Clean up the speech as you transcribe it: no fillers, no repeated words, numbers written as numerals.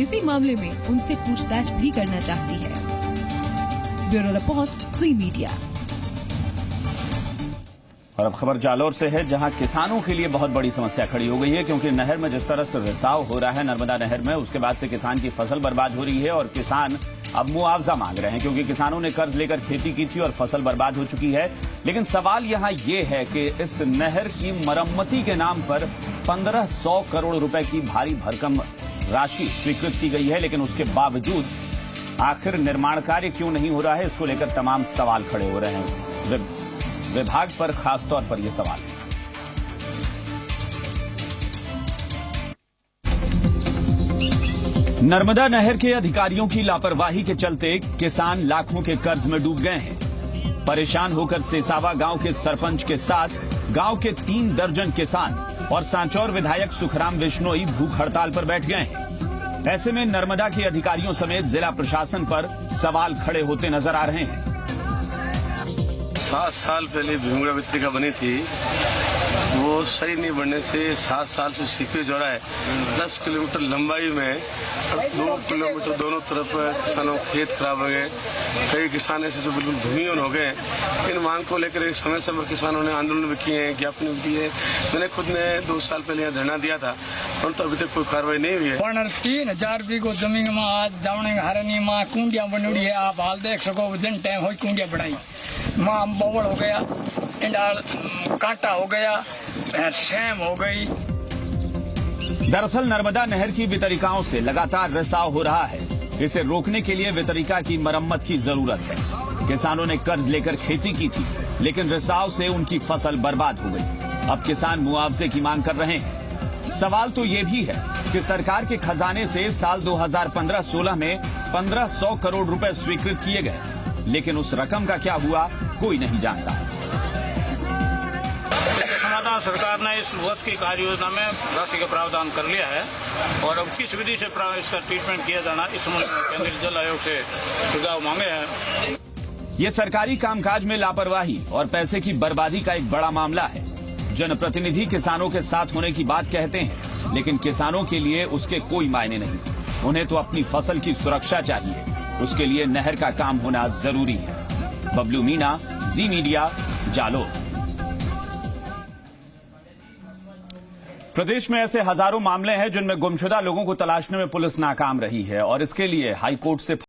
इसी मामले में उनसे पूछताछ भी करना चाहती है। ब्यूरो रिपोर्ट, ज़ी मीडिया। और अब खबर जालौर से है, जहां किसानों के लिए बहुत बड़ी समस्या खड़ी हो गई है, क्योंकि नहर में जिस तरह से रिसाव हो रहा है नर्मदा नहर में, उसके बाद से किसान की फसल बर्बाद हो रही है और किसान अब मुआवजा मांग रहे हैं, क्योंकि किसानों ने कर्ज लेकर खेती की थी और फसल बर्बाद हो चुकी है। लेकिन सवाल यहां ये है कि इस नहर की मरम्मती के नाम पर 1500 करोड़ रुपए की भारी भरकम राशि स्वीकृत की गई है, लेकिन उसके बावजूद आखिर निर्माण कार्य क्यों नहीं हो रहा है, इसको लेकर तमाम सवाल खड़े हो रहे हैं। विभाग पर खासतौर पर यह सवाल है। नर्मदा नहर के अधिकारियों की लापरवाही के चलते किसान लाखों के कर्ज में डूब गए हैं। परेशान होकर सेसावा गांव के सरपंच के साथ गांव के 3 दर्जन किसान और सांचौर विधायक सुखराम बिश्नोई भूख हड़ताल पर बैठ गए हैं। ऐसे में नर्मदा के अधिकारियों समेत जिला प्रशासन पर सवाल खड़े होते नजर आ रहे हैं। 7 साल पहले भीमगढ़ वितरिका बनी थी, वो सही नहीं बनने से 7 साल से सीपेज हो रहा है। 10 किलोमीटर लंबाई में 2 किलोमीटर दोनों तरफ किसानों के खेत खराब हो गए। कई किसान ऐसे जो बिल्कुल भूमिहीन हो गए। इन मांग को लेकर समय समय किसानों ने आंदोलन भी किए हैं, ज्ञापन भी दिए। मैंने खुद ने 2 साल पहले यहाँ धरना दिया था, परंतु अभी तक कोई कार्रवाई नहीं हुई है। 3000 बीघो जमीन में आज जावने हरनी माँ कुंडिया बनुड़ी है। आप हाल देख सको, जन टाइम हो कुंडिया बढ़ाई, माँ बवड़ हो गया, इंडाल कांटा हो गया, शैम हो गई। दरअसल नर्मदा नहर की वितरिकाओं से लगातार रिसाव हो रहा है। इसे रोकने के लिए वितरिका की मरम्मत की जरूरत है। किसानों ने कर्ज लेकर खेती की थी, लेकिन रिसाव से उनकी फसल बर्बाद हो गई। अब किसान मुआवजे की मांग कर रहे हैं। सवाल तो ये भी है कि सरकार के खजाने से साल 2015-16 में 1500 करोड़ रुपए स्वीकृत किए गए, लेकिन उस रकम का क्या हुआ कोई नहीं जानता। समाधान सरकार ने इस वर्ष की कार्य योजना में राशि का प्रावधान कर लिया है और अब किस विधि से इसका ट्रीटमेंट किया जाना, इस संबंध में केंद्रीय जल आयोग से सुझाव मांगे हैं। ये सरकारी कामकाज में लापरवाही और पैसे की बर्बादी का एक बड़ा मामला है। जनप्रतिनिधि किसानों के साथ होने की बात कहते हैं, लेकिन किसानों के लिए उसके कोई मायने नहीं। उन्हें तो अपनी फसल की सुरक्षा चाहिए, उसके लिए नहर का काम होना जरूरी है। बबलू मीना, ज़ी मीडिया, जालौर। प्रदेश में ऐसे हजारों मामले हैं जिनमें गुमशुदा लोगों को तलाशने में पुलिस नाकाम रही है और इसके लिए हाईकोर्ट से